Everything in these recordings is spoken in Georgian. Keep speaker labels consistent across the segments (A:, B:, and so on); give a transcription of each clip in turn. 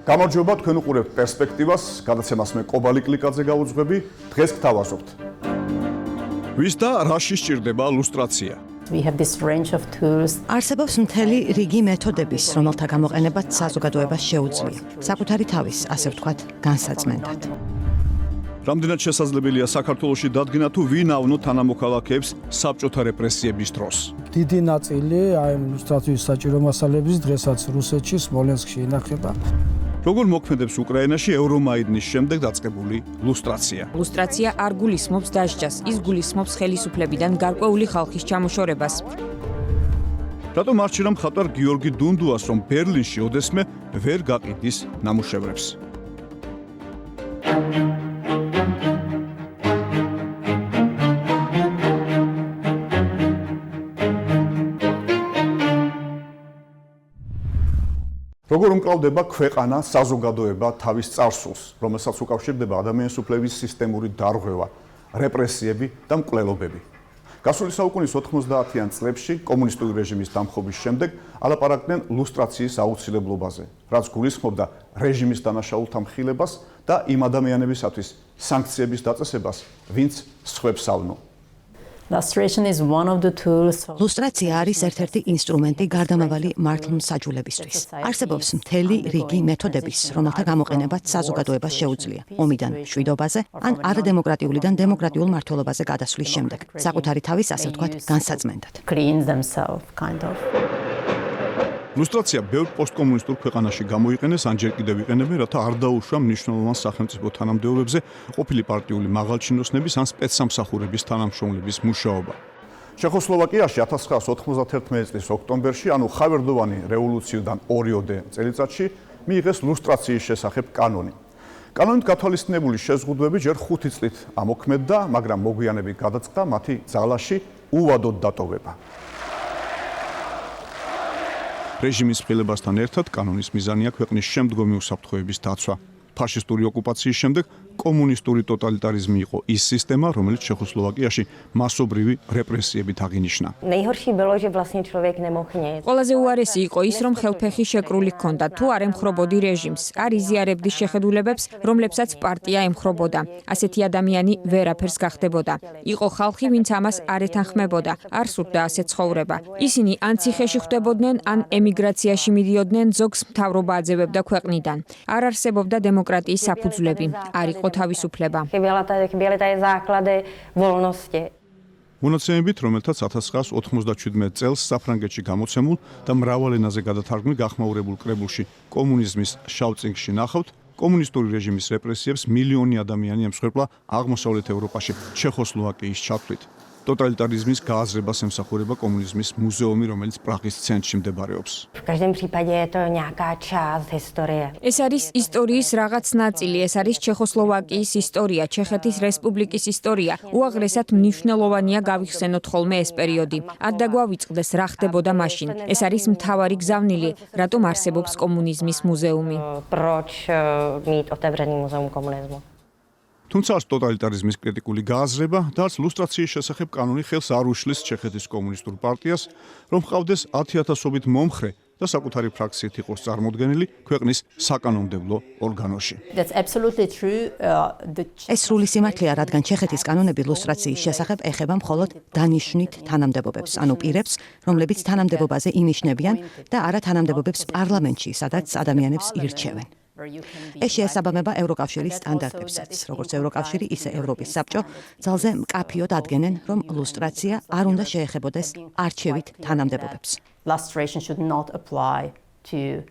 A: გამარჯობა, თქვენ უყურებთ პერსპექტივას, გადაცემას მე კობალი კლიკაძე გავუძღვები, დღეს გთავაზობთ. ვის და რაში სჭირდება ლუსტრაცია?
B: We have this range of tools.
C: არსებობს მთელი რიგი მეთოდების, რომელთა გამოყენებაც საზოგადოებას შეუძლია. საკუთარი თავის, ასე ვთქვათ, განსაზღვრად.
A: რამდენად შესაძლებელია საქართველოში დადგინა თუ ვინ ავნო თანამოქალაქეებს საბჭოთა რეპრესიების დროს?
D: დიდი ნაწილი აი ლუსტრაციის საჭირო მასალების დღესაც რუსეთში, სმოლენსკში ინახება.
A: როგორ მოქმედებს უკრაინაში ევრომაიდნის შემდეგ დაწყებული ლუსტრაცია?
E: ლუსტრაცია არ გულისხმობს დასჯას, ის გულისხმობს ხელისუფლებიდან გარკვეული ხალხის ჩამოშორებას.
A: რატომ არჩირა მხატვარ გიორგი დუნდუას, რომ ბერლინში ოდესმე ვერ გაყიდის ნამუშევრებს? როგორ უმკლავდება ქვეყანა, საზოგადოება თავის წარსულს, რომელსაც უკავშირდება ადამიანის უფლების სისტემური დარღვევა, რეპრესიები და მკვლელობები. გასული საუკუნის 90-იან წლებში კომუნისტური რეჟიმის დამხობის შემდეგ ალაპარაკდნენ ლუსტრაციის აუცილებლობაზე, რაც გულისხმობდა რეჟიმის დანაშაულთა მხილებას და იმ ადამიანებისათვის სანქციების დაწესებას, ვინც სხვებს ავნო.
B: Lustration is one of the tools.
C: ლუსტრაცია არის ერთ-ერთი ინსტრუმენტი გარდამავალი მართლმსაჯულებისთვის. არსებობს მთელი რიგი მეთოდების, რომელთა გამოყენებაც საზოგადოებას შეუძლია. ომიდან მშვიდობაზე ან არადემოკრატიულიდან დემოკრატიულ მმართველობაზე გადასვლის შემდეგ. საკუთარი თავის, ასე ვთქვათ, განსაზღვრად.
B: Clean themselves, kind of.
A: ლუსტრაცია ბევრ პოსტკომუნისტურ ქვეყანაში გამოიყენეს, ან ჯერ კიდევ იყენებენ, რათა არ დაუშვა მნიშვნელოვან სახელმწიფო თანამდებობებზე ყოფილი პარტიული მაღალჩინოსნების ან სპეცსამსახურების თანამშრომლების მუშაობა. ჩეხოსლოვაკიაში 1991 წლის ოქტომბერში, ანუ ხავერდოვანი რევოლუციიდან 2 წელიწადში, მიიღეს ლუსტრაციის შესახებ კანონი. კანონით გათვალისწინებული შეზღუდვები ჯერ 5 წლით ამოქმედდა, მაგრამ მოგვიანებით გადაწყდა მათი ძალაში უვადოდ დატოვება. რეჟიმის მხილებასთან ერთად კანონის მიზანია ქვეყნის შემდგომი უსაფრთხოების დაცვა. ფაშისტური ოკუპაციის შემდეგ კომუნისტური ტოტალიტარიზმი იყო ის სისტემა, რომელიც ჩეხოსლოვაკიაში მასობრივი რეპრესიებით აღინიშნა.
E: ყველაზე უარესი იყო ის, რომ ხელფეხი შეკრული ჰქონდა, თუ არ ემხრობოდი რეჟიმს, არ იზიარებდი შეხედულებებს, რომლებსაც პარტია ემხრობოდა. ასეთი ადამიანი ვერაფერს გახდებოდა. იყო ხალხი, ვინც ამას არ ეთანხმებოდა, არ სურდა ასე ცხოვრება. ისინი ან ციხეში ხვდებოდნენ, ან ემიგრაციაში მიდიოდნენ, ზოგს მთავრობა აძევებდა ქვეყნიდან. არ არსებობდა დემოკრატიის საფუძვლები, არ იყო თავისუფლება.
A: მონაცემებით, რომელთაც 1997 წელს საფრანგეთში გამოცემულ და მრავალ ენაზე გადათარგმნილ გახმაურებულ კრებულში კომუნიზმის შავ წიგნში ნახავთ, კომუნისტური რეჟიმის რეპრესიებს მილიონი ადამიანი ემსხვერპლა აღმოსავლეთ ევროპაში, ჩეხოსლოვაკიის ჩათვლით. ტოტალიტარიზმის გააზრებას ემსახურება კომუნიზმის მუზეუმი, რომელიც პრაღის ცენტრში მდებარეობს.
E: ეს არის ისტორიის რაღაც ნაწილი, ეს არის ჩეხოსლოვაკიის ისტორია, ჩეხეთის რესპუბლიკის ისტორია. უაღრესად მნიშვნელოვანია გავიხსენოთ ხოლმე ეს პერიოდი. არ დაგვავიწყდეს რა ხდებოდა მაშინ. ეს არის მთავარი გზავნილი, რატომ არსებობს კომუნიზმის მუზეუმი.
A: თუმცა არც ტოტალიტარიზმის კრიტიკული გააზრება და არც ლუსტრაციის შესახებ კანონი ხელს არ უშლის ჩეხეთის კომუნისტურ პარტიას, რომ ჰყავდეს 10,000-ობით მომხრე და საკუთარი ფრაქციით იყოს წარმოდგენილი ქვეყნის საკანონმდებლო ორგანოში.
B: That's absolutely true.
C: ეს სრული სიმართლეა, რადგან ჩეხეთის კანონები ლუსტრაციის შესახებ ეხება მხოლოდ დანიშვნით თანამდებობებს, ანუ პირებს, რომლებიც თანამდებობაზე ინიშნებიან და არა თანამდებობებს პარლამენტში, სადაც ადამიანებს ირჩევენ. ეს შეესაბამება ევროკავშირის სტანდარტებსაც, როგორც ევროკავშირი, ისე ევროპის საბჭო, ძალზე მკაფიოდ ადგენენ, რომ ლუსტრაცია არ უნდა შეეხებოდეს არჩევით თანამდებობებს.
B: Lustration should not apply to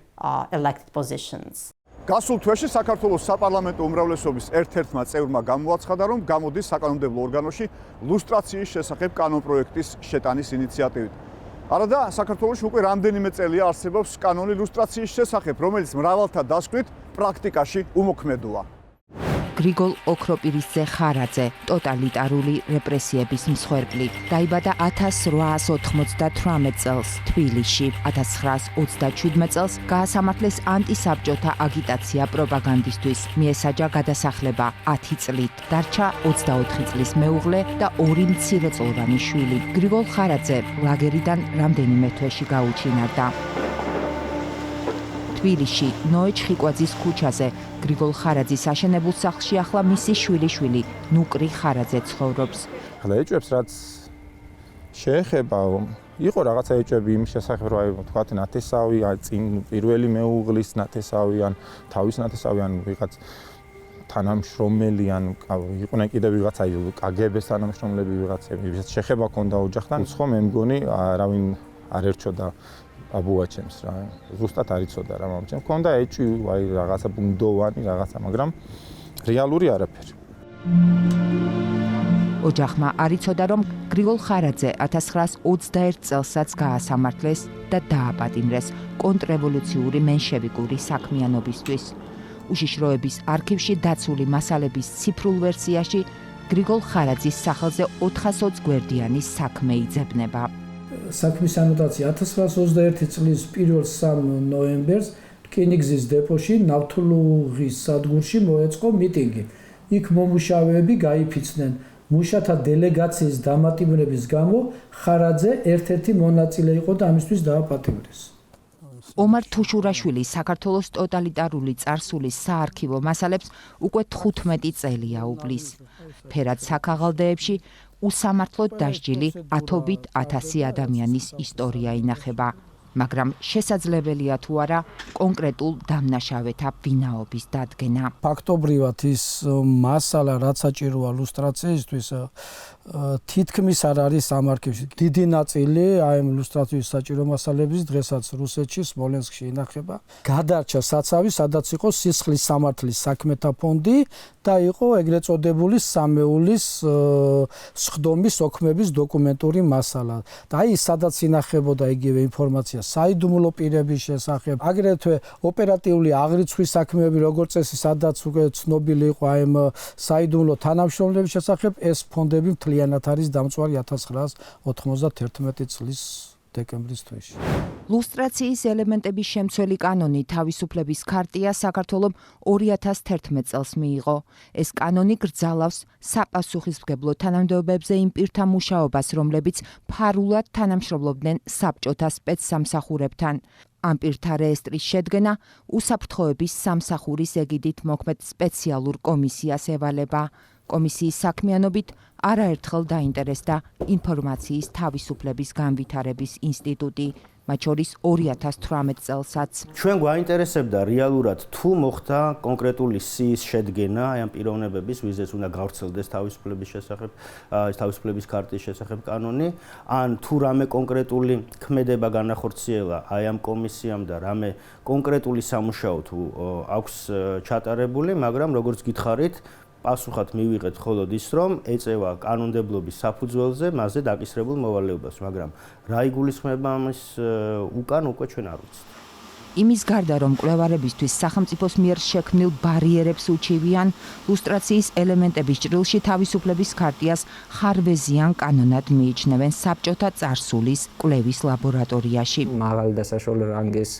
B: elected positions.
A: გასულ თვეში საქართველოს საპარლამენტო უმრავლესობის ერთ-ერთმა წევრმა გამოაცხადა, რომ გამოდის საკანონმდებლო ორგანოში ლუსტრაციის შესახებ კანონპროექტის შეტანის ინიციატივით. არადა საქართველოში უკვე რამდენიმე წელია არსებობს კანონი ლუსტრაციის შესახებ, რომელიც მრავალთა დასკვნით პრაქტიკაში უმოქმედოა.
F: გრიგოლ ოქროპირისძე ხარაძე, ტოტალიტარული რეპრესიების მსხვერპლი, დაიბადა 1898 წელს თბილისში. 1927 წელს გაასამართლეს ანტისაბჭოთა აგიტაცია პროპაგანდისთვის. მიესაჯა გადასახლება 10 წლით. დარჩა 24 წლის მეუღლე და 2 მცირეწლოვანი შვილი. გრიგოლ ხარაძე ლაგერიდან რამდენიმე თვეში გაუჩინარდა. თბილისში, ნოე ჩხიკვაძის ქუჩაზე, გრიგოლ ხარაძის აშენებულ სახლში ახლა მისი შვილიშვილი, ნუკრი ხარაძე ცხოვრობს.
G: ახლა ეჭვებს რაც შეეხება, იყო რაღაცა ეჭვები იმის შესახებ, რომ აი თქვათ ნათესავი, წინ პირველი მეუღლის ნათესავი ან თავის ნათესავი ან ვიღაც თანამშრომელი ან იყვნენ კიდევ ვიღაცა კგბ-ს თანამშრომლები ვიღაცები, ვისაც შეხება ჰქონდა ოჯახთან, ხო მე მგონი არავინ არ ერჩოდა აბუაჩემს რა. ზუსტად არ იცოდა რა მამჩემ. ჰქონდა ეჭვი, აი რაღაცა ბუნდოვანი რაღაცა, მაგრამ რეალური არაფერი.
F: ოჯახმა არ იცოდა, რომ გრიგოლ ხარაძე 1921 წელსაც გაასამართლეს და დააპატიმრეს კონტრრევოლუციური მენშევიკური საქმიანობისთვის. უშიშროების არქივში დაცული მასალების ციფრულ ვერსიაში გრიგოლ ხარაძის სახელზე 420 გვერდიანი საქმე იძებნება.
D: საქმის ანოტაცია 1921 წლის 1-3 ნოემბერს რკინიგზის დეპოში ნავთლუღის სადგურში მოეწყო მიტინგი. იქ მომუშავეები გაიფიცნენ. მუშათა დელეგაციის დამატიმრების გამო ხარაძე ერთ-ერთი მონაწილე იყო და ამისთვის დააპატიმრეს.
F: ომარ თუშურაშვილი საქართველოს ტოტალიტარული წარსულის საარქივო მასალებს უკვე 15 წელია უბლის. ფერად საქაღალდეებში უსამართლოდ დასჯილი ათობით 1000 ადამიანის ისტორია ინახება, მაგრამ შესაძლებელია თუ არა კონკრეტულ დამნაშავეთა ვინაობის დადგენა.
D: ფაქტობრივად ის მასალა რაც საჭიროა ლუსტრაციისთვის თითქმის არ არის ამ არქივში. დიდი ნაწილი აი ამ ლუსტრაციის საჭირო მასალების დღესაც რუსეთში სმოლენსკში ინახება. გადარჩა საცავი, სადაც იყო სისხლის სამართლის საქმეთა ფონდი და იყო ეგრეთ წოდებული სამეულის სხდომის ოქმების დოკუმენტური მასალა. და აი სადაც ინახებოდა იგივე ინფორმაცია საიდუმლო პირების შესახებ, აგრეთვე ოპერატიული აღრიცხვის საქმეები, როგორც წესი, სადაც უკვე ცნობილი იყო აი ამ საიდუმლო თანამშრომლების შესახებ, ეს ფონდები მთლიანად არის დამწვარი 1991 წლის დეკემბრის თვეში.
F: ლუსტრაციის ელემენტების შემცველი კანონი თავისუფლების ქარტია საქართველოს 2011 წელს მიიღო. ეს კანონი გრძალავს საპასუხისმგებლო თანამდებობებზე იმ პირთა მუშაობას, რომლებიც ფარულად თანამშრომლობდნენ საბჭოთა სპეცსამსახურებთან. ამ პირთა რეესტრის შედგენა უსაფრთხოების სამსახურის ეგიდით მოქმედ სპეციალურ კომისიას ევალება. კომისიის საქმიანობით არაერთხელ დაინტერესდა ინფორმაციის თავისუფლების განვითარების ინსტიტუტი, მათ შორის 2018 წელსაც.
H: ჩვენ გვაინტერესებდა რეალურად თუ მოხდა კონკრეტული სიის შედგენა აი ამ პიროვნებების, ვიზეც უნდა გავრცელდეს თავისუფლების შესახებ, თავისუფლების ქარტის შესახებ კანონი, ან თუ რამე კონკრეტული ქმედება განახორციელა აი ამ კომისიამ და რამე კონკრეტული სამუშაო თუ აქვს ჩატარებული, მაგრამ როგორც გითხარით, პასუხად მივიღეთ მხოლოდ ის, რომ ეწევა კანონმდებლობის საფუძველზე მასზე დაკისრებულ მოვალეობას, მაგრამ რა იგულისხმება ამის უკან უკვე ჩვენ არ ვიცით.
F: იმის გარდა, რომ მკვლევარებისთვის სახელმწიფოს მიერ შექმნილ ბარიერებს უჩივიან, ლუსტრაციის ელემენტების ჭრილში თავისუფლების ქარტიას ხარვეზიან კანონად მიიჩნევენ საბჭოთა წარსულის კვლევის ლაბორატორიაში.
I: მაღალი და საშუალო რანგის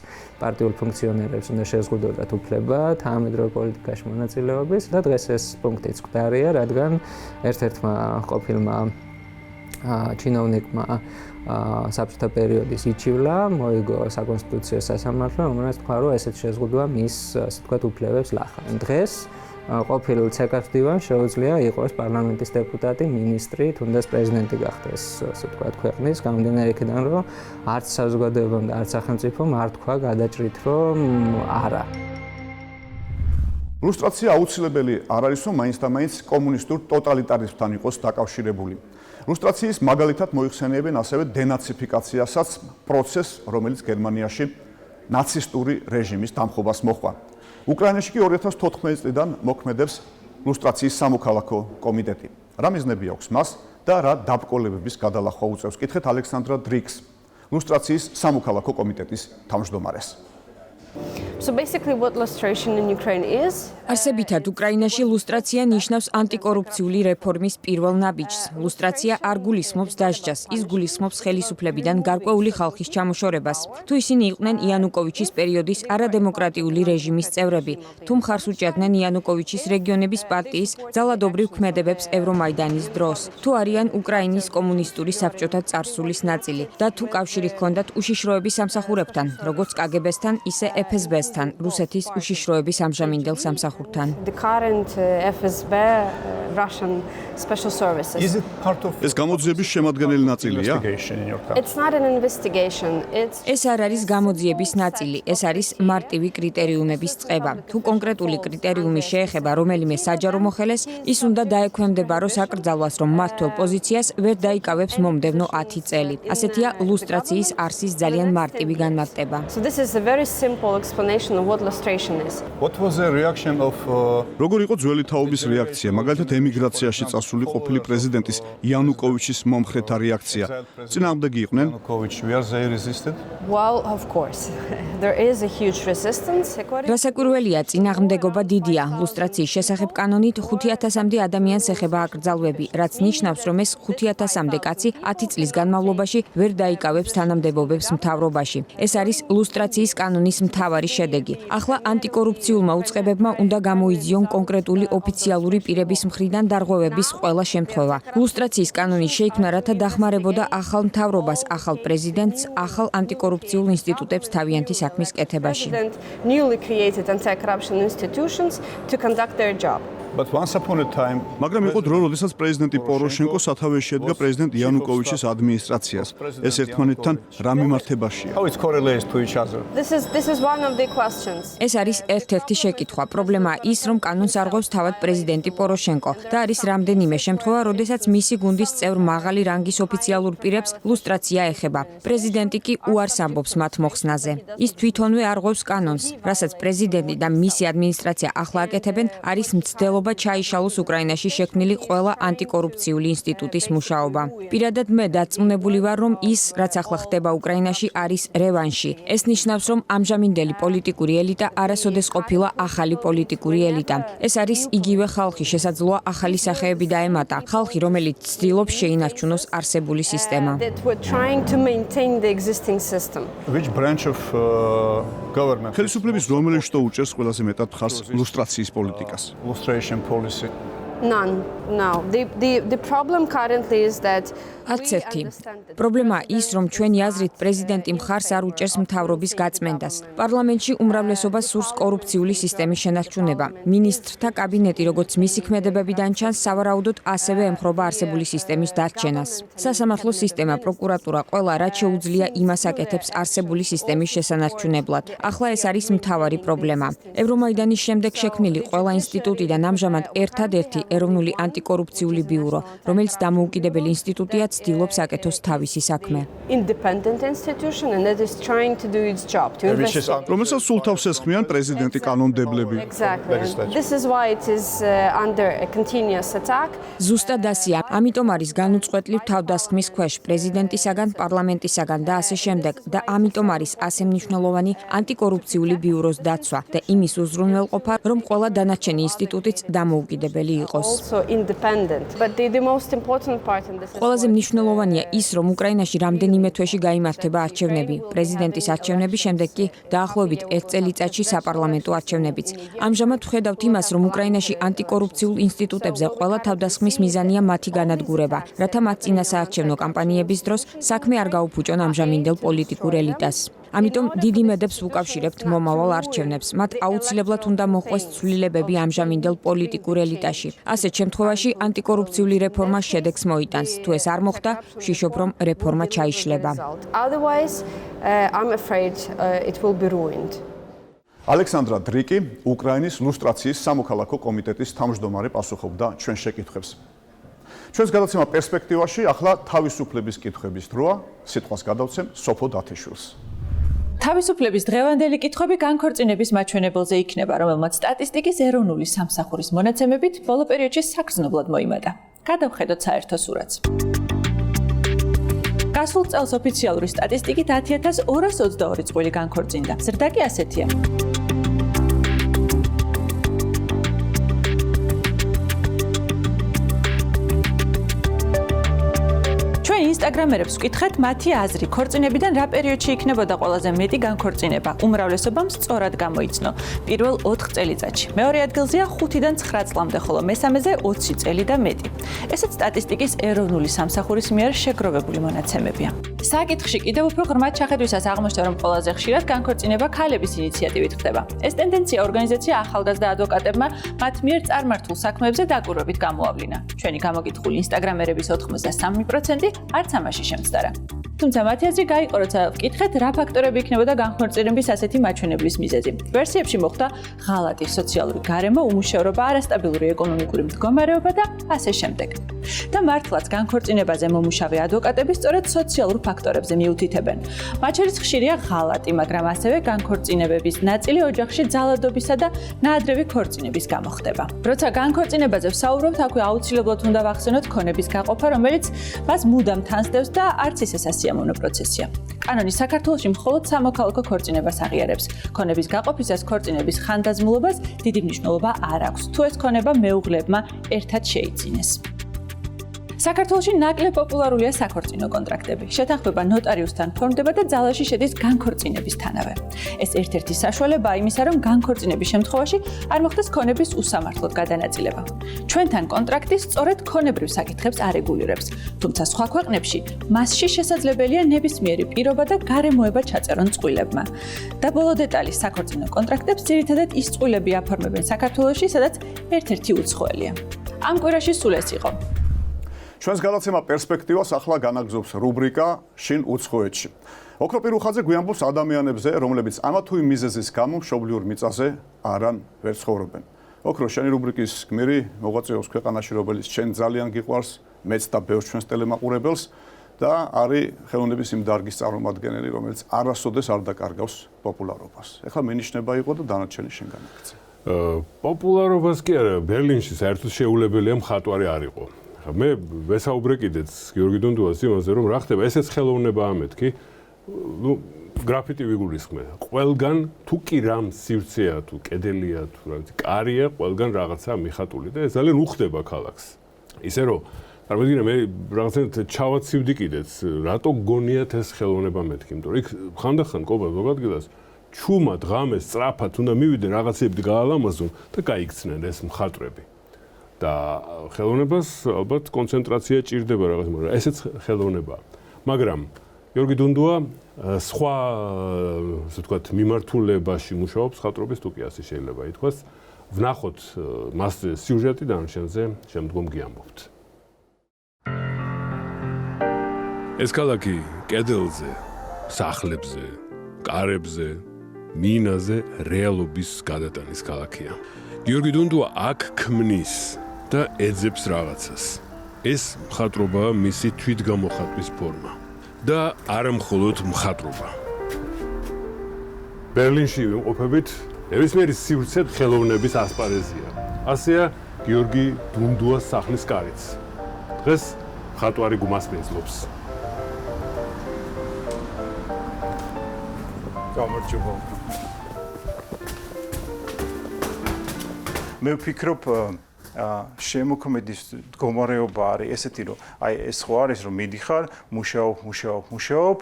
I: პარტიულ ფუნქციონერებს უნდა შეზღუდოთ უფლება თანამედროვე პოლიტიკაში მონაწილეობის და დღეს ეს პუნქტიც გვდარია, რადგან ერთ-ერთმა ყოფილმა ჩინოვნიკმა საბჭოთა პერიოდის იჩივლა, მოიგო საკონსტიტუციო სასამართლო, რომელიც თქვა, რომ ესეთ შეზღუდვა მის, ასე ვთქვათ, უფლებებს ლახავენ. დღეს ყოფილ ЦК-ს მდივანს შეუძლია იყოს პარლამენტის დეპუტატი, მინისტრი, თუნდაც პრეზიდენტი გახდეს, ასე ვთქვათ, ქვეყნის, გამომდინარე იქიდან, რომ არც საზოგადოებამ და არც სახელმწიფომ არ თქვა გადაჭრით, რომ არა.
A: ლუსტრაცია აუცილებელი არ არის, რომ მაინც და მაინც კომუნისტურ ტოტალიტარიზმთან იყოს დაკავშირებული. ლუსტრაციის მაგალითად მოიხსენიებენ ასევე დენაციფიკაციასაც პროცესს, რომელიც გერმანიაში ნაცისტური რეჟიმის დამხობას მოჰყვა. უკრაინაში კი 2014 წლიდან მოქმედებს ლუსტრაციის სამოქალაქო კომიტეტი. რა მიზნები აქვს მას და რა დაბრკოლებების გადალახვა უწევს? კითხეთ ალექსანდრა დრიქს, ლუსტრაციის სამოქალაქო კომიტეტის თავმჯდომარეს.
J: So basically what lustration in Ukraine is
E: არსებითად უკრაინაში ლუსტრაცია ნიშნავს ანტიკორუფციული რეფორმის პირველ ნაბიჯს. ლუსტრაცია არ გულისხმობს დასჯას, ის გულისხმობს ხელისუფლებიდან გარკვეული ხალხის ჩამოშორებას. თუ ისინი იყვნენ იანუკოვიჩის პერიოდის არადემოკრატიული რეჟიმის წევრები, თუ მხარს უჭერდნენ იანუკოვიჩის რეგიონების პარტიის ძალადობრივ ქმედებებს ევრომაიდანის დროს, თუ არიან უკრაინის კომუნისტური საბჭოთა წარსულის ნაწილი და თუ კავშირი ჰქონდათ უშიშროების სამსახურებთან, როგორც კგბ-სთან, ისე FSB-სთან. FSB-სთან, რუსეთის უშიშროების ამჟამინდელ სამსახურთან.
J: The current FSB Russian special services.
A: ეს გამოძიების შემადგენელი ნაწილია?
J: It's not an investigation.
E: ეს არ არის გამოძიების ნაწილი, ეს არის მარტივი კრიტერიუმების წყება. თუ კონკრეტული კრიტერიუმი შეეხება რომელიმე საჯარო მოხელეს, ის უნდა დაექვემდებარო საკრძალვას, რომ მმართველ პოზიციას ვერ დაიკავებს მომდევნო 10 წელი. ასეთია ლუსტრაციის არსის ძალიან მარტივი განმარტება.
J: So this is a very simple explanation of what lustration is.
A: What was the reaction of როგორ იყო ძველი თაობის რეაქცია, მაგალითად ემიგრაციაში წასული ყოფილი პრეზიდენტის იანუკოვიჩის მომხრეთა რეაქცია? წინააღმდეგი იყვნენ?
J: Well, of course. There is a huge resistance.
E: რასაკვირველია, წინააღმდეგობა დიდია. ლუსტრაციის შესახებ კანონით 5000-მდე ადამიანს ეხება აკრძალვები, რაც ნიშნავს, რომ ეს 5000-მდე კაცი 10 წლის განმავლობაში ვერ დაიკავებს თანამდებობებს მთავრობაში. ეს არის ლუსტრაციის კანონის მთავარი შედეგი. ახლა ანტიკორუფციულმა უწყებებმა უნდა გამოიძიონ კონკრეტული ოფიციალური პირების მხრიდან დარღვევების ყველა შემთხვევა. ლუსტრაციის კანონი შეიქმნა, რათა დახმარებოდა ახალ მთავრობას, ახალ პრეზიდენტს, ახალ ანტიკორუფციულ ინსტიტუტებს თავიანთი საქმის კეთებაში.
J: Newly created anti-corruption institutions to conduct their job.
A: მაგრამ იყო დრო, როდესაც პრეზიდენტი პოროშენკო სათავეში შედგა პრეზიდენტ იანუკოვიჩის ადმინისტრაციას. ეს ერთმანეთთან რა მიმართებაშია?
J: This is one of the questions.
E: ეს არის ერთ-ერთი შეკითხვა. პრობლემაა ის, რომ კანონს არღვევს თავად პრეზიდენტი პოროშენკო და არის რამდენიმე შემთხვევა, როდესაც მისი გუნდის წევრ მაღალი რანგის ოფიციალურ პირებს ლუსტრაცია ეხება. პრეზიდენტი კი უარს ამბობს მათ მოხსნაზე. ის თვითონვე არღვევს კანონს, რასაც პრეზიდენტი და მისი ადმინისტრაცია ახლა აკეთებენ, არის მცდელობა ჩაიშალოს უკრაინაში შექმნილი ყველა ანტიკორუფციული ინსტიტუტის მუშაობა. პირადად მე დარწმუნებული ვარ, რომ ის, რაც ახლა ხდება უკრაინაში, არის რევანში. ეს ნიშნავს, რომ ამჟამინდელი პოლიტიკური ელიტა არასოდეს ყოფილა ახალი პოლიტიკური ელიტა. ეს არის იგივე ხალხი, შესაძლოა ახალი სახეები დაემატა. ხალხი, რომელიც ცდილობს შეინარჩუნოს არსებული სისტემა.
A: ხელისუფლების რომელი შტო უჭერს ყველაზე მეტად მხარს ლუსტრაციის პოლიტიკას?
J: Policy. None. No. The problem currently is that
E: არც ერთი. პრობლემაა ის, რომ ჩვენი აზრით პრეზიდენტი მხარს არ უჭერს მთავრობის გაწმენდას. პარლამენტში უმრავლესობა სურს კორუფციული სისტემის შენარჩუნება. მინისტრთა კაბინეტი, როგორც მისი ქმედებებიდან ჩანს, სავარაუდოდ ასევე ემხრობა არსებული სისტემის დარჩენას. სასამართლო სისტემა, პროკურატურა, ყველა რაც შეუძლია იმას აკეთებს არსებული სისტემის შესანარჩუნებლად. ახლა ეს არის მთავარი პრობლემა. ევრომაიდანის შემდეგ შექმნილი ყველა ინსტიტუტი და ამჟამად ერთადერთი ეროვნული ანტიკორუფციული ბიურო, რომელიც დამოუკიდებელი ინსტიტუტია, ცდილობს აკეთოს თავისი საქმე.
A: რომელსაც სულ თავს ესხმიან პრეზიდენტი კანონმდებლები.
E: ზუსტად ასეა. ამიტომ არის განუწყვეტლივ თავდასხმის ქვეშ პრეზიდენტისაგან, პარლამენტისაგან და ასე შემდეგ და ამიტომ არის ასე მნიშვნელოვანი ანტიკორუფციული ბიუროს დაცვა და იმის უზრუნველყოფა, რომ ყველა დანარჩენი ინსტიტუტიც დამოუკიდებელი იყოს. ყველაზე მნიშვნელოვანია ის, რომ უკრაინაში რამდენიმე თვეში გაიმართება არჩევნები. პრეზიდენტის არჩევნების შემდეგ კი დაახლოებით 1 წელიწადში საპარლამენტო არჩევნებიც. ამჟამად ვხედავთ იმას, რომ უკრაინაში ანტიკორუფციულ ინსტიტუტებზე ყველა თავდასხმის მიზანია მათი განადგურება, რათა მათ წინა საარჩევნო კამპანიების დროს საქმე არ გაუფუჭონ ამჟამინდელ პოლიტიკურ ელიტას. ამიტომ დიდი მედებს ვუკავშირებთ მომავალ არჩევნებს. მათ აუცილებლად უნდა მოხვდეს ცვლილებები ამჟამინდელ პოლიტიკურ ელიტაში. ასეთ შემთხვევაში ანტიკორუფციული რეფორმა შედეგს მოიტანს. თუ ეს არ მოხდა, ვშიშობ, რომ რეფორმა ჩაიშლება.
A: ალექსანდრა დრიკი, უკრაინის ლუსტრაციის სამოქალაქო კომიტეტის თავმჯდომარე, პასუხობდა ჩვენ შეკითხვებს. ჩვენს გადაცემა პერსპექტივაში ახლა თავისუფლების კითხვების დროა. სიტყვას გადავცემ სოფო დათიშვილს.
K: თავისუფლების დღევანდელი კითხვები განქორწინების მაჩვენებელზე იქნება, რომელმაც სტატისტიკის ეროვნული სამსახურის მონაცემებით ბოლო პერიოდში საგრძნობლად მოიმატა. გადავხედოთ საერთო სურათს. გასულ წელს ოფიციალური სტატისტიკით 10222 წყვილი განქორწინდა. ზრდა კი ასეთია. ინსტაგრამერებს ვკითხეთ მათი აზრი, ქორწინებიდან რა პერიოდში იქნებოდა ყველაზე მეტი განქორწინება. უმრავლესობამ სწორად გამოიცნო. პირველ 4 წელიწადში. მეორე ადგილზეა 5-დან 9 წლამდე, ხოლო მესამეზე 20 წელი და მეტი. ესეც სტატისტიკის ეროვნული სამსახურის მიერ შეგროვებული მონაცემებია. საკითხში კიდევ უფრო ღრმად ჩახედვისას აღმოჩნდა, რომ ყველაზე ხშირად განქორწინება ქალების ინიციატივით ხდება. ეს ტენდენცია ორგანიზაცია ახალგაზრდა ადვოკატებმა მათ მიერ წარმართულ საქმეებზე დაკვირვებით გამოავლინა. ჩვენი გამოკითხული ინსტაგრამერების 83% არც ამაში შემცდარა. თუმცა მათი აზრი გაიყო, როცა ვკითხეთ, რა ფაქტორები იქნებოდა განქორწინების ასეთი მაჩვენებლის მიზეზი. ვერსიებში მოხვდა ღალატი, სოციალური გარემო, უმუშევრობა, არასტაბილური ეკონომიკური მდგომარეობა და ასე შემდეგ. და მართლაც განქორწინებაზე მომუშავე ადვოკატები სწორედ სოციალურ ფაქტორებზე მიუთითებენ. მათ შორის ხშირია ღალატი, მაგრამ ასევე განქორწინებების ნაწილი ოჯახში ძალადობისა და ნაადრევი ქორწინების გამო ხდება. როცა განქორწინებაზე ვსაუბრობთ, აქვე აუცილებლად უნდა ვახსენოთ ქონების გაყოფა, რომელიც მას მუდამ თანსდევს და არც ისე სასიამოვნო პროცესია. კანონი საქართველოში მხოლოდ სამოქალაქო ქორწინებას აღიარებს. ქონების გაყოფისას ქორწინების ხანდაზმულობას დიდი მნიშვნელობა არ აქვს, თუ ეს ქონება მეუღლებმა ერთად შეიძინეს. საქართველოში ნაკლებ პოპულარულია საქორწინო კონტრაქტები. შეთანხმება ნოტარიუსთან ფორმდება და ძალაში შედის განქორწინებისთანავე. ეს ერთ-ერთი საშუალებაა იმისა, რომ განქორწინების შემთხვევაში არ მოხდეს ქონების უსამართლოდ გადანაწილება. ჩვენთან კონტრაქტი სწორედ ქონებრივ საკითხებს არეგულირებს, თუმცა სხვა ქვეყნებში მასში შესაძლებელია ნებისმიერი პირობა და გარემოება ჩაწერონ წყვილებმა. და ბოლო დეტალი, საქორწინო კონტრაქტებს ძირითადად ის წყვილები აფორმებენ საქართველოში, სადაც ერთ-ერთი უცხოელია. ამ კვირაში სულ ეს იყო.
A: ჩვენს გადაცემა პერსპექტივას ახლა განაგზობს რუბრიკა შინ უცხოეთში. ოქრო პირუხაძე გვიამბობს ადამიანებზე, რომლებიც ამა თუ იმ მიზეზის გამო მშობლიურ მიწაზე არან ვერ ცხოვრობენ. ოქრო, შენი რუბრიკის გმირი მოღვაწეობს ქვეყანაში, რომელიც შენ ძალიან გიყვარს, მეც და ბევრ ჩვენს ტელემაყურებელს და არის ხელოვნების იმ დარგის წარმომადგენელი, რომელიც არასოდეს არ დაკარგავს პოპულარობას. ეხლა მენიშნება იყო და დანარჩენი შენ განაგრძე.
L: პოპულარობას კი არა, ბერლინში საერთოდ შეუულებელია მხატვარი არ იყო. მე ვესაუბრე კიდეც გიორგი დუნდუას იმაზე, რომ რა ხდება, ესეც ხელოვნებაა მეთქი. გრაფიტი ვიგულისხმე. ყველგან თუ კი რამ სივრცეა, თუ კედელია, თუ რა ვიცი, კარია, ყველგან რაღაცა მიხატული და ეს ძალიან უხდება ქალაქს. ისე რომ წარმოგიდგენთ, მე რაღაცნაირად ჩავაცივდი კიდეც, რატო გონიათ ეს ხელოვნება მეთქი, იმიტომ რომ იქ ხანდახან ყობა ზოგადად ჩუმად, ღამეს, სწრაფად უნდა მივიდნენ რაღაცები გაალამაზონ და გაიქცნენ ეს მხატვრები. და ხელოვნებას ალბათ კონცენტრაცია ჭირდება რაღაც, მაგრამ ესეც ხელოვნებაა. მაგრამ გიორგი დუნდუა სხვა, ასე ვთქვათ, მიმართულებაში მუშაობს ხატრობის თუ კი ასე შეიძლება ითქვას. ვნახოთ მასზე სიუჟეტი და ამჟამზე შემდგომ გიამბობთ. ეს ქალაქი კედელზე, სახლებზე, კარებზე, მინაზე რეალობის გადატანის ქალაქია. გიორგი დუნდუა აქ ქმნის და ეძებს რაღაცას. ეს მხატვრობაა მისი თვითგამოხატვის ფორმა და არა მხოლოდ მხატვრობა. ბერლინში ვიმყოფებით, ნებისმიერი სივრცე ხელოვნების ასპარეზია. ასეა გიორგი დუნდუას სახლის კარიც. დღეს მხატვარი გუმასპინძლობს.
M: გამარჯობა. მე ვფიქრობ შემოქმედის მდგომარეობა არის ესეთი, რომ აი ეს ხო არის, რომ მიდიხარ, მუშაობ,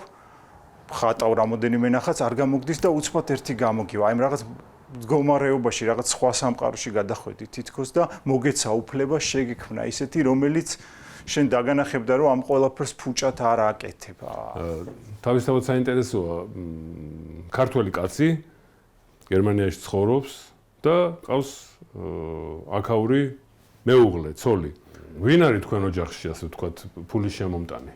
M: ხატავ რამოდენიმე ნახატს, არ გამოგდის და უცბად ერთი გამოგივა. აი რაღაც მდგომარეობაში, რაღაც სხვა სამყაროში გადახვედი თითქოს და მოგეცა უფლება შეგექმნა ისეთი, რომელიც შენ დაგანახებდა, რომ ამ ყველაფერს ფუჭად არ აკეთებ.
L: თავისთავად საინტერესოა, ქართველი კაცი გერმანიაში ცხოვრობს და ყავს აქაური მეუღლე, ცოლი. ვინ არის თქვენ ოჯახში, ასე ვთქვათ, ფულის შემომტანი?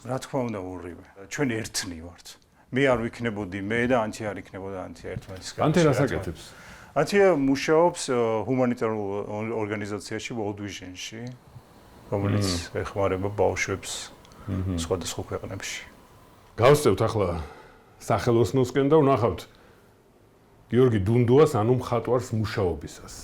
M: რა თქმა უნდა, ორივე. ჩვენ ერთნი ვართ. მე არ ვიქნებოდი მე და ანთი არ იქნებოდა ანთი ერთმანეთის გარშემო.
L: ანთი რას აკეთებს?
M: ანთი მუშაობს ჰუმანიტარულ ორგანიზაციაში World Vision-ში, რომელიც ეხმარება ბავშვებს სხვადასხვა ქვეყნებში.
L: გავსწევთ ახლა სახელოსნოსკენ და ვნახავთ გიორგი დუნდუას, ანუ მხატვარს მუშაობისას.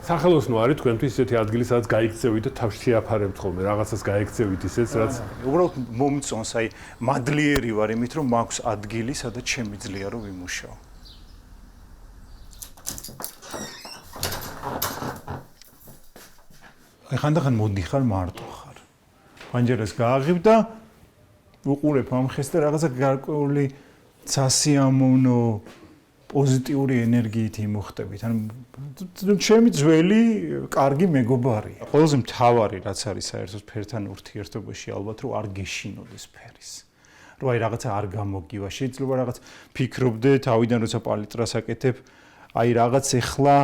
L: სახელოსნო არის თქვენთვის ისეთი ადგილი, სადაც გაიქცევით და თავს შეაფარებთ ხოლმე, რაღაცას გაიქცევით ისეც, რაც
M: უბრალოდ მომწონს, აი მადლიერი ვარ იმით, რომ მაქვს ადგილი, სადაც შემიძლია რომ ვიმუშაო. აი ხანდახან მოდიხარ მარტო ხარ. პანჯერას გააღებ და უყურებ ამ ხეს და რაღაცა გარკვეული სასიამოვნო პოზიტიური ენერგიით იმუხტებით. ანუ ჩემი ძველი კარგი მეგობარია. ყველაზე მთავარი რაც არის საერთოდ ფერთან ურთიერთობაში ალბათ რომ არ გეშინოდეს ფერის. რომ აი რაღაცა არ გამოგივა. შეიძლება რაღაც ფიქრობდე თავიდან როცა პალიტრას აკეთებ, აი რაღაც ეხლა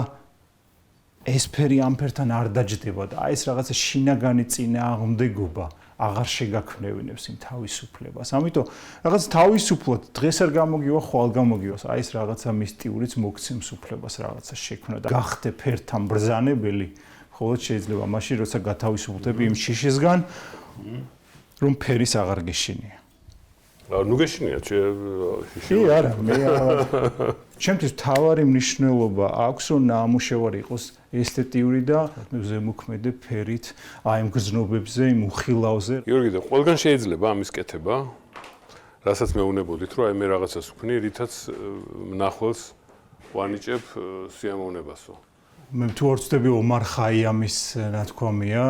M: ეს ფერი ამ ფერთან არ დაჯდება და აი ეს რაღაცა შინაგანი წინააღმდეგობა აღარ შეგაქმნევინებს იმ თავისუფლებას. ამიტომ რაღაც თავისუფლად დღეს არ გამოგივა, ხვალ გამოგივას. აი ეს რაღაცა მისტიურიც მოგცემს უფლებას რაღაცა შექმნა და გახდე ფერთან ბრძანებელი, მხოლოდ შეიძლება მაშინ როცა გათავისუფლდები იმ შიშისგან, რომ ფერის აღარ გეშინია.
L: ნუ გეშინია
M: კი არა, მე ჩემთვის თავარი მნიშვნელობა აქვს რომ ნამუშევარი იყოს ესთეტიური და ზემოქმედე ფერით, აი იმ გრძნობებზე, იმ უხილავზე.
L: გიორგი და ყველგან შეიძლება ამის კეთება, რასაც მეუნებოდით, რომ აი მე რაღაცას ვქნი, რითაც მნახველს ვანიჭებ სიამოვნებასო.
M: მე თუ არ ვწდები ომარ ხაიამის ნათქვამია,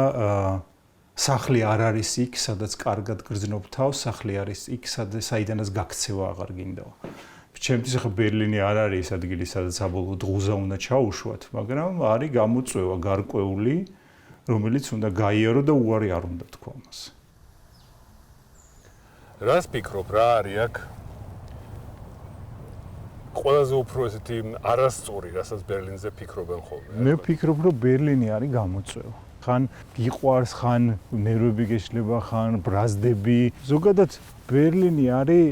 M: სახლი არ არის იქ, სადაც კარგად გრძნობ თავს, სახლი არის იქ, საიდანაც გაქცევა აღარ გინდა. ჩემთვის ახლა ბერლინი არ არის ეს ადგილი, სადაც საბოლოოდ ღუზა უნდა ჩაუშვათ, მაგრამ არის გამოწვევა გარკვეული, რომელიც უნდა გაიარო და უარი არ უნდა თქვა მას.
L: რას ფიქრობ, რა არის აქ? ყველაზე უფრო ესეთი არასწორი, რასაც ბერლინზე ფიქრობენ ხოლმე.
M: მე ვფიქრობ, რომ ბერლინი არის გამოწვევა. ხან გიყვარს, ხან ნერვები გეშლება, ხან ბრაზდები. ზოგადად ბერლინი არის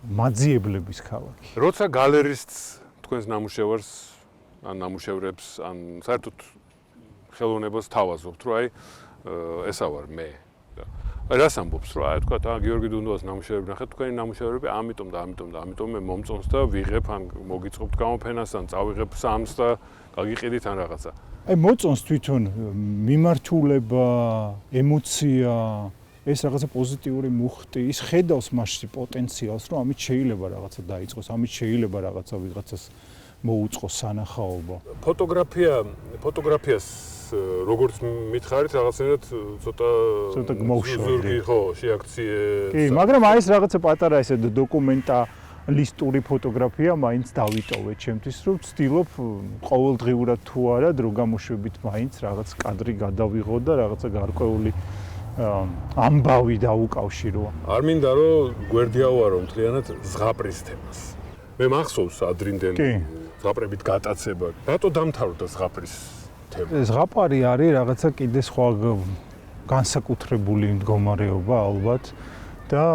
M: მაძიებლების ქალაქი.
L: როცა გალერისტს თქვენს ნამუშევარს ან ნამუშევრებს ან საერთოდ ხელოვნებას თავაზობთ, რომ აი ესა ვარ მე. აი რას ამბობს, რომ აი თქვა გიორგი დუნდუას ნამუშევრები ნახეთ, თქვენი ნამუშევრები ამიტომ და ამიტომ და ამიტომ მე მომწონს და ვიღებ ან მოგიწყობთ გამოფენას ან წავიღებ სამს და გაგიყიდით ან რაღაცა.
M: აი მოწონს თვითონ მიმართულება, ემოცია, ეს რაღაცა პოზიტიური მუხტი, ის ხედავს მასში პოტენციალს, რომ ამით შეიძლება რაღაცა დაიწყოს, ამით შეიძლება რაღაცა ვიღაცას მოუწყოს სანახაობა.
L: ფოტოგრაფიას როგორც მითხარით, რაღაცნაირად ცოტა
M: გმოვშორდი.
L: ხო, შეაქციე.
M: კი, მაგრამ აი ეს რაღაცა პატარა ესე დოკუმენტალისტური ფოტოგრაფია მაინც დავიტოვე ჩემთვის, რომ ვცდილობ ყოველდღიურად თუ არა დრო გამოშვებით მაინც რაღაც კადრი გადავიღო და რაღაცა გარკვეული ამბავი დაუკავშირო.
L: არ მინდა რომ გვერდიავარო მთლიანად ზღაპრის თემას. მე მახსოვს ადრინდელი ზღაპრებით გატაცება. რატო დამთავრდა ზღაპრის თემა?
M: ზღაპარი არის რაღაცა კიდე სხვა განსაკუთრებული მდგომარეობა ალბათ და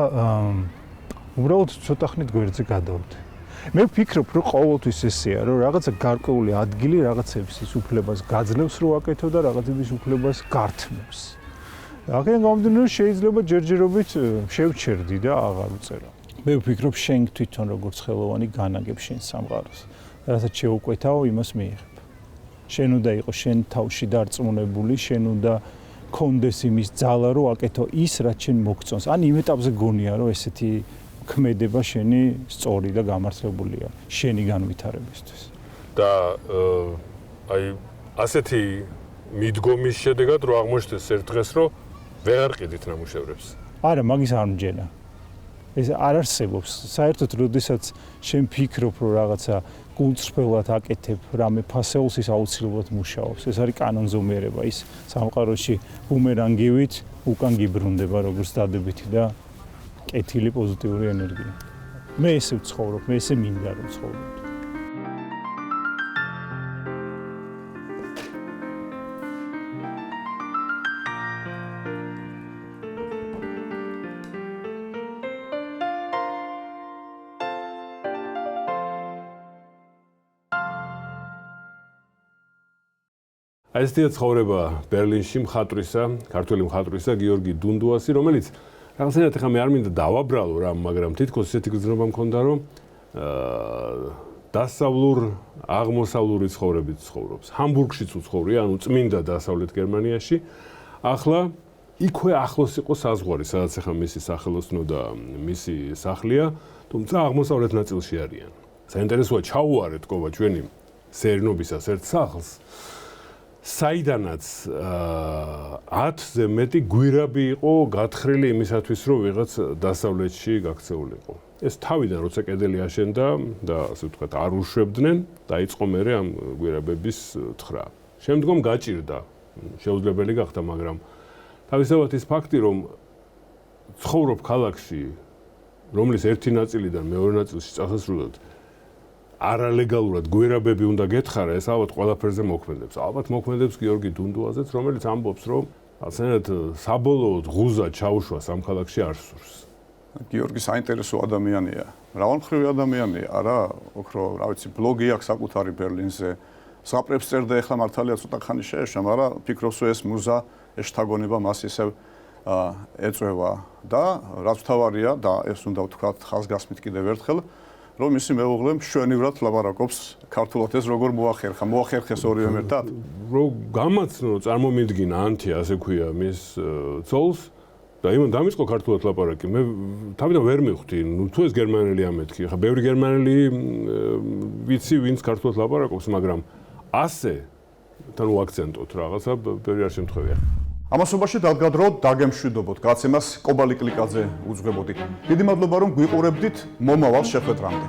M: უბრალოდ ცოტა ხნით გვერდზე გადავდე. მე ვფიქრობ, რომ ყოველთვის ესეა, რომ რაღაცა გარკვეული ადგილი რაღაცების უფლებას გაძლევს რო აკეთო და რაღაცების უფლებას გართმევს. აქედან გამომდინარე შეიძლება ჯერჯერობით შევჩერდი და აღარ უწერო. მე ვფიქრობ, შენ თვითონ როგორც ხელოვანი განაგებ შენ სამყაროს. რასაც შეუკვეთავ, იმას მიიღებ. შენ უნდა იყოს შენ თავში დარწმუნებული, შენ უნდა კონდეს იმის ძალა, რომ აკეთო ის, რაც შენ მოგწონს. ან იმ ეტაპზე გონია, რომ ესეთი ქმედება შენი სწორი და გამართლებულია შენი განვითარებისთვის.
L: და აი ასეთი მიდგომის შედეგად რო აღმოჩნდეს ერთ დღეს, რომ ვეღარ ყიდით ნამუშევრებს.
M: არა, მაგის არ მჯენა. ეს არ არსებობს. საერთოდ, როდესაც შენ ფიქრობ, რომ რაღაცა გულწრფელად აკეთებ რამე ფასეულს, ის აუცილებლად მუშაობს. ეს არის კანონზომიერება. ის სამყაროში ბუმერანგივით უკან გიბრუნდება, როგორც დადებითი და კეთილი პოზიტიური ენერგია. მე ესე ვცხოვრობ, მე ესე მინდა რომ ვცხოვრობ.
L: აი ესეთი ცხოვრება ბერლინში მხატვრისა, ქართველი მხატვრისა გიორგი დუნდუასი, რომელიც რაღაცნაირად ხა მე არ მინდა დავაბრალო რა, მაგრამ თითქოს ესეთი გრძნობა მქონდა, რომ დასავლურ აღმოსავლური ცხოვრებით ცხოვრობს. ჰამბურგშიც უცხოვრია, ანუ წმინდა დასავლეთ გერმანიაში. ახლა იქვე ახლოს იყო საზღვარი, სადაც ახლა მისი სახელოსნო და მისი სახლია, თუმცა აღმოსავლეთ ნაწილში არიან. საინტერესოა ჩაუარეთ ყოვა ჩვენი სერნობისას ერთ სახლს. საიდანაც 10-ზე მეტი გვირაბი იყო გათხრილი იმისათვის, რომ ვიღაც დასავლეთში გაქცეულიყო. ეს თავიდან როცა კედელი აშენდა და ასე ვთქვათ არ უშვებდნენ, დაიწყო მერე ამ გვირაბების თხრა. შემდგომ გაჭირდა, შეუძლებელი გახდა, მაგრამ თავისთავად ის ფაქტი, რომ ცხოვრობ ქალაქში, რომლის ერთი ნაწილიდან მეორე ნაწილში წასასვლელად არალეგალურად გვირაბები უნდა გეთხარა, ეს ალბათ ყველაფერზე მოქმედებს. ალბათ მოქმედებს გიორგი დუნდუაზეც, რომელიც ამბობს, რომ ასენად საბოლოოდ ღუზა ჩაუშვა სამ ქალაქში არ სურს.
A: გიორგი საინტერესო ადამიანია, მრავალმხრივი ადამიანია, არა, ოქრო, რა ვიცი, ბლოგი აქვს საკუთარი ბერლინზე. ზღაპრებს წერდა ახლა მართალია ცოტა ხანი შეეშვა, მაგრამ ფიქრობს, რომ ეს მუზა, ეს შთაგონება მას ისევ ეწევა და რაც თავარია და ეს უნდა ვთქვათ ხაზგასმით კიდევ ერთხელ, რომ მისი მეუღლე მშვენივრად ლაპარაკობს ქართულად, ეს როგორ მოახერხეს ორივე ერთად?
L: რო გამაცნო, წარმომიდგინა ანთი, ასე ქვია, მის ცოლს და იმან დამიწყო ქართულად ლაპარაკი. მე თავიდან ვერ მივხვდი, ნუ თუ ეს გერმანელი ამეთქი, ხა ბევრი გერმანელი ვიცი, ვინც ქართულად ლაპარაკობს, მაგრამ ასე თან უაქცენტოთ რაღაცა ბევრი არ შემთხვევია.
A: ამასობაში დადგადროთ, დაგემშვიდობოთ, გაცემას კობალი კლიკაძე უძღვებოდი. დიდი მადლობა რომ გვიყურებდით, მომავალ შეხვედრამდე.